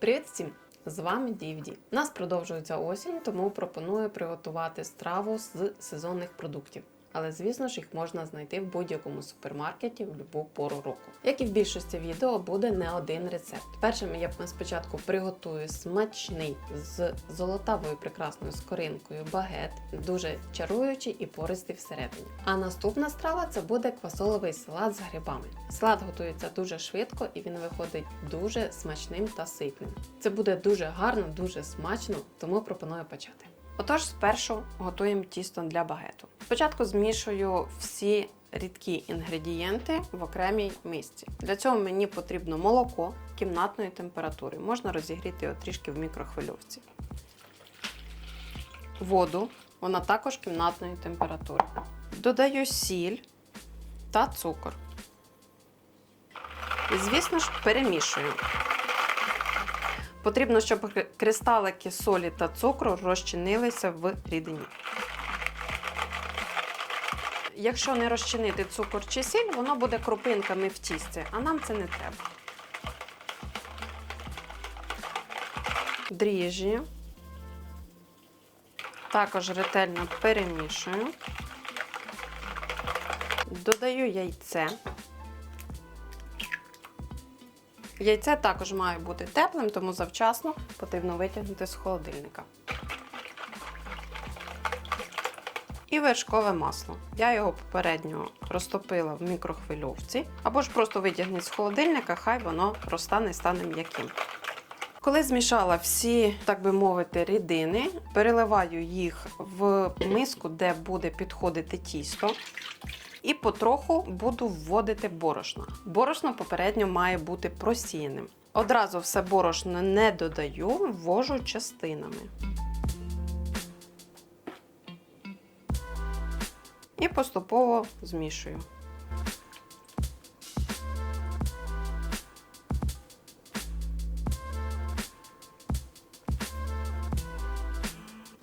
Привіт всім! З вами DVD. У нас продовжується осінь, тому пропоную приготувати страву з сезонних продуктів. Але, звісно ж, їх можна знайти в будь-якому супермаркеті в будь-яку пору року. Як і в більшості відео, буде не один рецепт. Першим я спочатку приготую смачний з золотавою прекрасною скоринкою багет, дуже чаруючий і пористий всередині. А наступна страва – це буде квасоловий салат з грибами. Салат готується дуже швидко і він виходить дуже смачним та ситним. Це буде дуже гарно, дуже смачно, тому пропоную почати. Отож, спершу готуємо тісто для багету. Спочатку змішую всі рідкі інгредієнти в окремій мисці. Для цього мені потрібно молоко кімнатної температури. Можна розігріти його трішки в мікрохвильовці. Воду, вона також кімнатної температури. Додаю сіль та цукор. І, звісно ж, перемішую. Потрібно, щоб кристалики солі та цукру розчинилися в рідині. Якщо не розчинити цукор чи сіль, воно буде крупинками в тісті, а нам це не треба. Дріжджі. Також ретельно перемішую. Додаю яйце. Яйце також має бути теплим, тому завчасно потрібно витягнути з холодильника. І вершкове масло. Я його попередньо розтопила в мікрохвильовці, або ж просто витягніть з холодильника, хай воно розтане і стане м'яким. Коли змішала всі, так би мовити, рідини, переливаю їх в миску, де буде підходити тісто. І потроху буду вводити борошно. Борошно попередньо має бути просіяним. Одразу все борошно не додаю, ввожу частинами. І поступово змішую.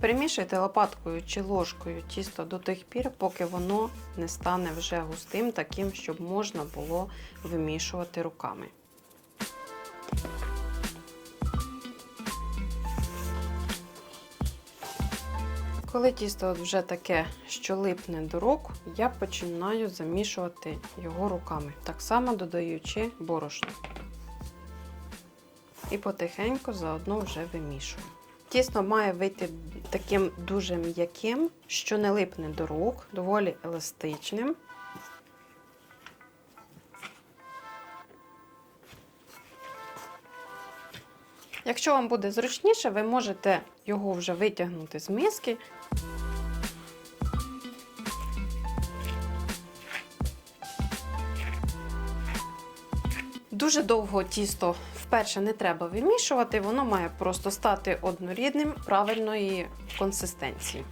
Перемішуйте лопаткою чи ложкою тісто до тих пір, поки воно не стане вже густим, таким, щоб можна було вимішувати руками. Коли тісто вже таке, що липне до рук, я починаю замішувати його руками, так само додаючи борошно. І потихеньку заодно вже вимішую. Тісто має вийти таким дуже м'яким, що не липне до рук, доволі еластичним. Якщо вам буде зручніше, ви можете його вже витягнути з миски. Дуже довго тісто вперше не треба вимішувати, воно має просто стати однорідним, правильної консистенції.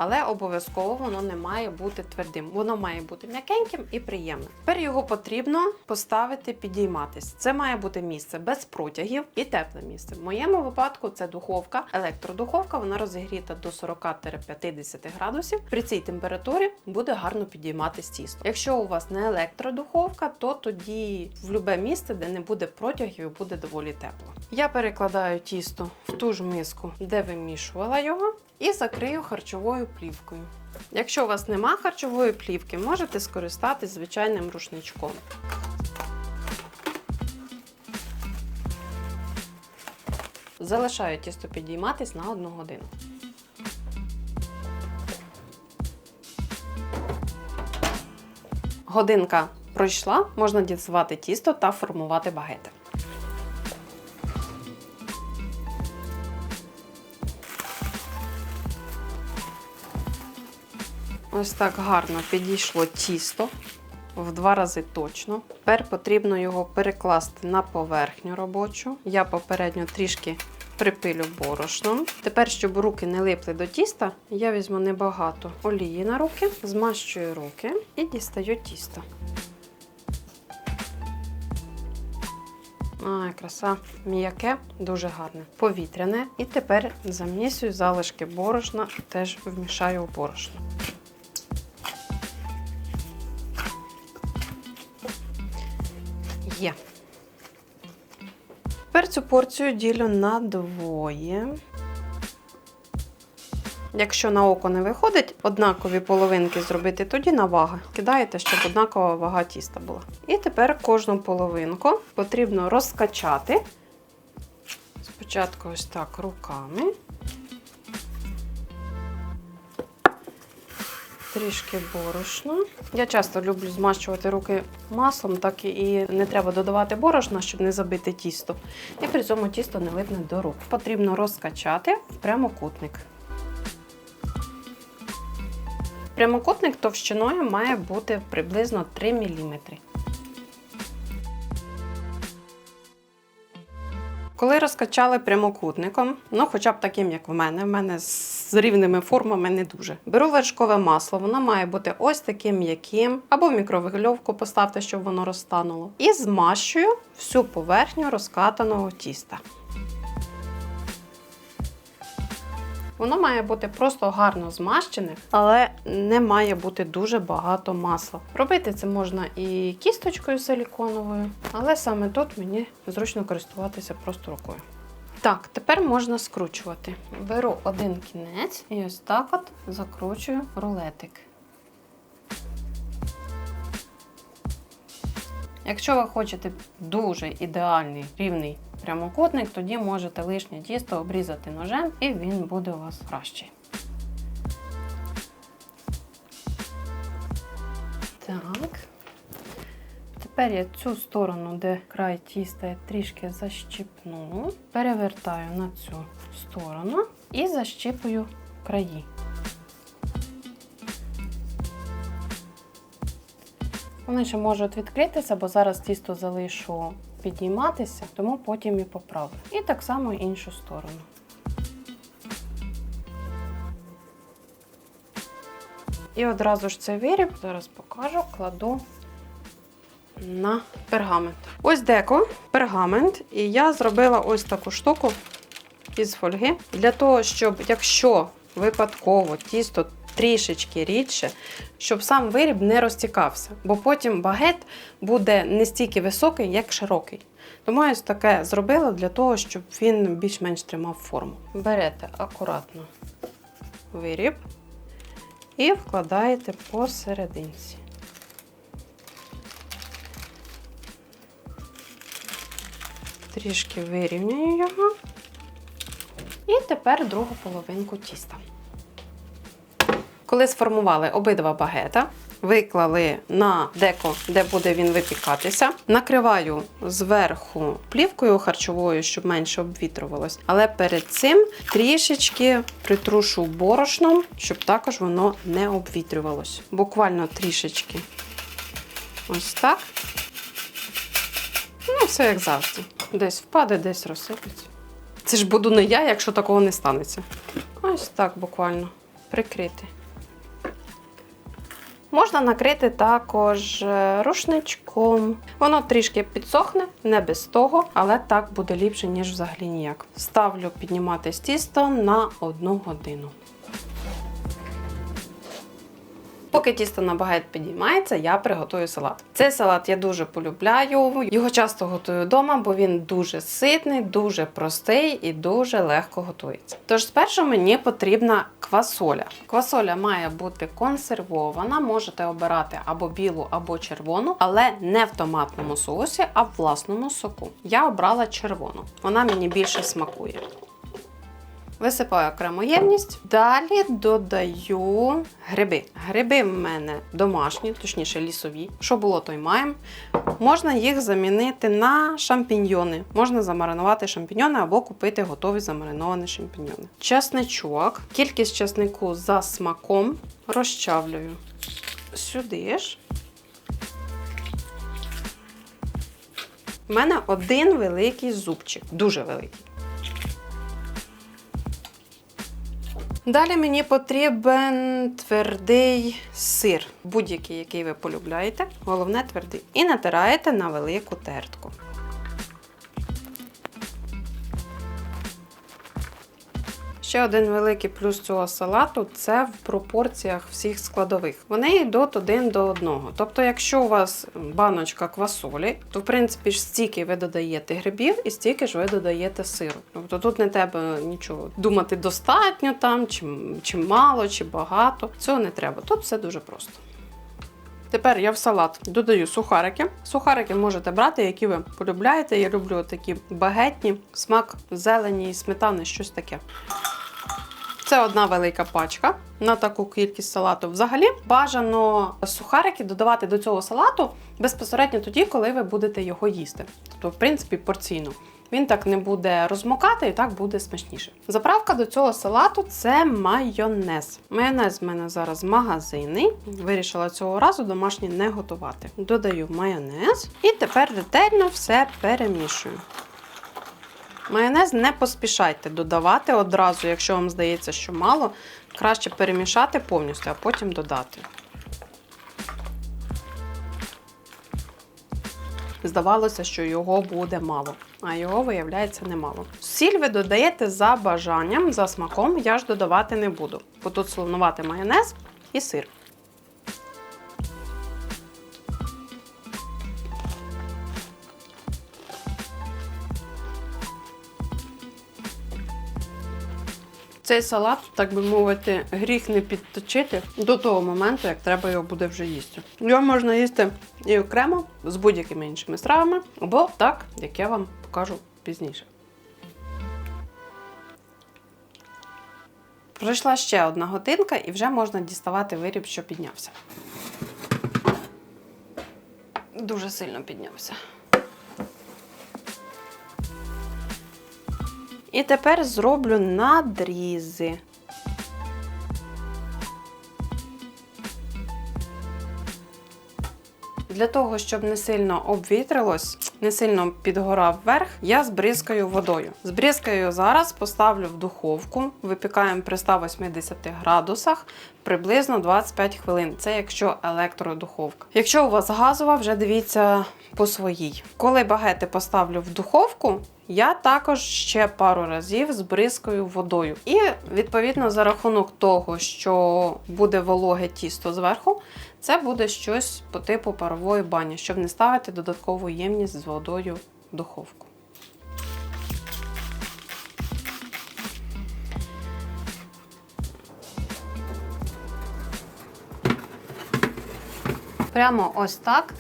Але обов'язково воно не має бути твердим. Воно має бути м'якеньким і приємним. Тепер його потрібно поставити підійматись. Це має бути місце без протягів і тепле місце. В моєму випадку це духовка, електродуховка, вона розігріта до 40-50 градусів. При цій температурі буде гарно підійматись тісто. Якщо у вас не електродуховка, то тоді в будь-яке місце, де не буде протягів, буде доволі тепло. Я перекладаю тісто в ту ж миску, де вимішувала його, і закрию харчовою плівкою. Якщо у вас нема харчової плівки, можете скористатись звичайним рушничком. Залишаю тісто підійматись на 1 годину. Годинка пройшла, можна діставати тісто та формувати багети. Ось так гарно підійшло тісто, в 2 рази точно. Тепер потрібно його перекласти на поверхню робочу. Я попередньо трішки припилю борошном. Тепер, щоб руки не липли до тіста, я візьму небагато олії на руки, змащую руки і дістаю тісто. Ай, краса, м'яке, дуже гарне, повітряне. І тепер замісюю залишки борошна, теж вмішаю в борошно. Є. Тепер Тепер цю порцію ділю на двоє. Якщо на око не виходить, однакові половинки зробити, тоді на ваги. Кидаєте, щоб однакова вага тіста була. І тепер кожну половинку потрібно розкачати. Спочатку ось так руками. Трішки борошна. Я часто люблю змащувати руки маслом, так і не треба додавати борошна, щоб не забити тісто. І при цьому тісто не липне до рук. Потрібно розкачати в прямокутник. Прямокутник товщиною має бути приблизно 3 мм. Коли розкачали прямокутником, хоча б таким, як в мене з рівними формами не дуже. Беру вершкове масло, воно має бути ось таким м'яким, або в мікровигльовку поставте, щоб воно розтануло. І змащую всю поверхню розкатаного тіста. Воно має бути просто гарно змащене, але не має бути дуже багато масла. Робити це можна і кісточкою силіконовою, але саме тут мені зручно користуватися просто рукою. Так, тепер можна скручувати. Беру один кінець і ось так от закручую рулетик. Якщо ви хочете дуже ідеальний рівний прямокутник, тоді можете лишнє тісто обрізати ножем і він буде у вас кращий. Так. Тепер я цю сторону, де край тіста, я трішки защіпну, перевертаю на цю сторону і защіпую краї. Вони ще можуть відкритися, бо зараз тісто залишу підійматися, тому потім і поправлю. І так само іншу сторону. І одразу ж цей виріб, зараз покажу, кладу на пергамент. Ось деко, пергамент, і я зробила ось таку штуку із фольги, для того, щоб, якщо випадково тісто трішечки рідше, щоб сам виріб не розтікався, бо потім багет буде не стільки високий, як широкий. Тому я ось таке зробила для того, щоб він більш-менш тримав форму. Берете акуратно виріб і вкладаєте посерединці. Трішки вирівняю його. І тепер другу половинку тіста. Коли сформували обидва багета, виклали на деко, де буде він випікатися, накриваю зверху плівкою харчовою, щоб менше обвітрювалось. Але перед цим трішечки притрушу борошном, щоб також воно не обвітрювалось. Буквально трішечки. Ось так. Все як завжди. Десь впаде, десь розсипеться. Це ж буду не я, якщо такого не станеться. Ось так буквально прикрити. Можна накрити також рушничком. Воно трішки підсохне, не без того, але так буде ліпше, ніж взагалі ніяк. Ставлю підніматись тісто на 1 годину. Поки тісто на багет підіймається, я приготую салат. Цей салат я дуже полюбляю. Його часто готую вдома, бо він дуже ситний, дуже простий і дуже легко готується. Тож спершу мені потрібна квасоля. Квасоля має бути консервована, можете обирати або білу, або червону, але не в томатному соусі, а в власному соку. Я обрала червону. Вона мені більше смакує. Висипаю окрему ємність. Далі додаю гриби. Гриби в мене домашні, точніше лісові. Що було, то й маємо. Можна їх замінити на шампіньйони. Можна замаринувати шампіньйони або купити готові замариновані шампіньйони. Чесничок. Кількість чеснику за смаком розчавлюю сюди ж. У мене один великий зубчик, дуже великий. Далі мені потрібен твердий сир, будь-який, який ви полюбляєте, головне твердий. І натираєте на велику тертку. Ще один великий плюс цього салату – це в пропорціях всіх складових. Вони йдуть 1 до 1. Тобто, якщо у вас баночка квасолі, то в принципі ж стільки ви додаєте грибів і стільки ж ви додаєте сиру. Тобто тут не треба нічого думати достатньо там, чи мало, чи багато. Цього не треба. Тут все дуже просто. Тепер я в салат додаю сухарики. Сухарики можете брати, які ви полюбляєте. Я люблю такі багетні, смак зелені і сметани, щось таке. Це одна велика пачка на таку кількість салату. Взагалі бажано сухарики додавати до цього салату безпосередньо тоді, коли ви будете його їсти. Тобто, в принципі, порційно. Він так не буде розмокати і так буде смачніше. Заправка до цього салату – це майонез. Майонез в мене зараз магазинний. Вирішила цього разу домашній не готувати. Додаю майонез і тепер ретельно все перемішую. Майонез не поспішайте додавати одразу, якщо вам здається, що мало. Краще перемішати повністю, а потім додати. Здавалося, що його буде мало, а його, виявляється, немало. Сіль ви додаєте за бажанням, за смаком, я ж додавати не буду. Бо тут солонуватий майонез і сир. Цей салат, так би мовити, гріх не підточити до того моменту, як треба його буде вже їсти. Його можна їсти і окремо, з будь-якими іншими стравами, або так, як я вам покажу пізніше. Пройшла ще 1 годинка і вже можна діставати виріб, що піднявся. Дуже сильно піднявся. І тепер зроблю надрізи. Для того, щоб не сильно обвітрилось, не сильно підгорав верх, я збризкаю водою. Збризкаю зараз, поставлю в духовку, випікаємо при 180 градусах приблизно 25 хвилин. Це якщо електродуховка. Якщо у вас газова, вже дивіться по своїй. Коли багети поставлю в духовку, я також ще пару разів збризкаю водою. І, відповідно, за рахунок того, що буде вологе тісто зверху, це буде щось по типу парової бані, щоб не ставити додаткову ємність з водою в духовку. Прямо ось так.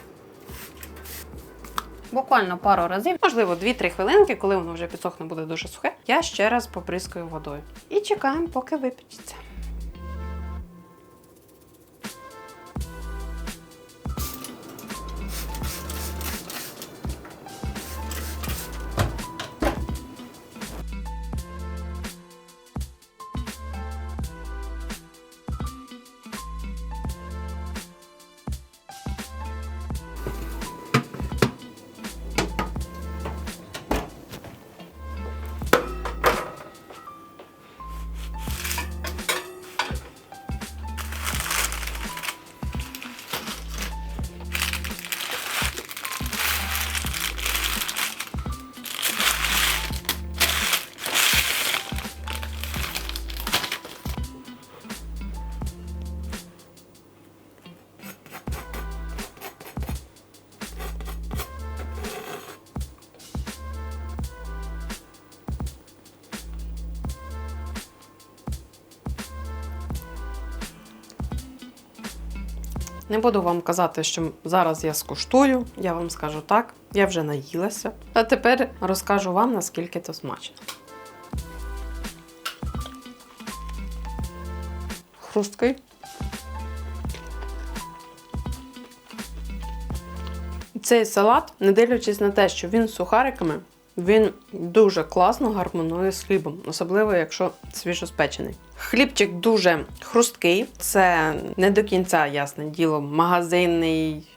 Буквально пару разів, можливо 2-3 хвилинки, коли воно вже підсохне, буде дуже сухе, я ще раз побризкаю водою. І чекаємо, поки випечеться. Не буду вам казати, що зараз я скуштую, я вам скажу так, я вже наїлася. А тепер розкажу вам, наскільки це смачно. Хрусткий. Цей салат, не дивлячись на те, що він з сухариками, він дуже класно гармонує з хлібом, особливо якщо свіжоспечений. Хлібчик дуже хрусткий, це не до кінця, ясне діло, магазинний,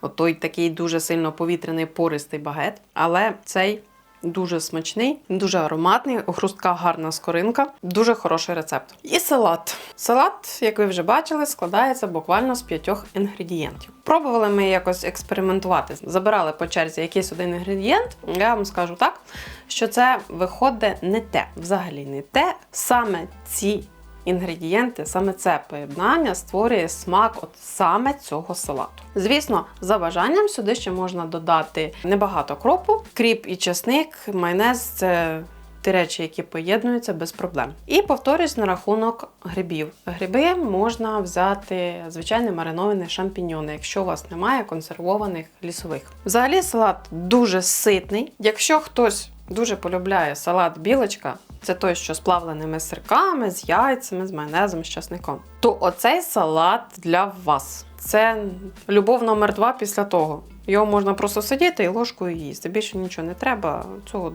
отой такий дуже сильно повітряний пористий багет, але цей Дуже смачний, дуже ароматний, хрустка гарна скоринка, дуже хороший рецепт. І салат. Салат, як ви вже бачили, складається буквально з 5 інгредієнтів. Пробували ми якось експериментувати. Забирали по черзі якийсь один інгредієнт. Я вам скажу так, що це виходить не те, взагалі не те. Саме ці інгредієнти, саме це поєднання створює смак от саме цього салату. Звісно, за бажанням сюди ще можна додати небагато кропу, кріп і чесник, майонез – це ті речі, які поєднуються без проблем. І повторюсь на рахунок грибів. Гриби можна взяти звичайні мариновані шампіньйони, якщо у вас немає консервованих лісових. Взагалі салат дуже ситний. Якщо хтось дуже полюбляє салат білочка, це той, що з плавленими сирками, з яйцями, з майонезом, з часником, то оцей салат для вас. Це любов номер 2 після того. Його можна просто сидіти і ложкою їсти. Більше нічого не треба. Цього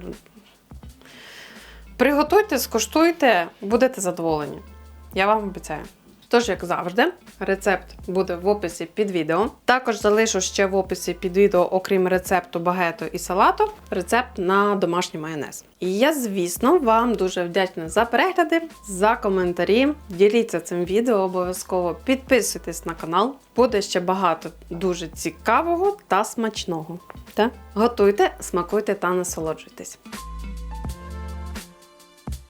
приготуйте, скуштуйте, будете задоволені. Я вам обіцяю. Тож, як завжди, рецепт буде в описі під відео. Також залишу ще в описі під відео, окрім рецепту багето і салату, рецепт на домашній майонез. І я, звісно, вам дуже вдячна за перегляди, за коментарі. Діліться цим відео обов'язково, підписуйтесь на канал. Буде ще багато дуже цікавого та смачного. Готуйте, смакуйте та насолоджуйтесь.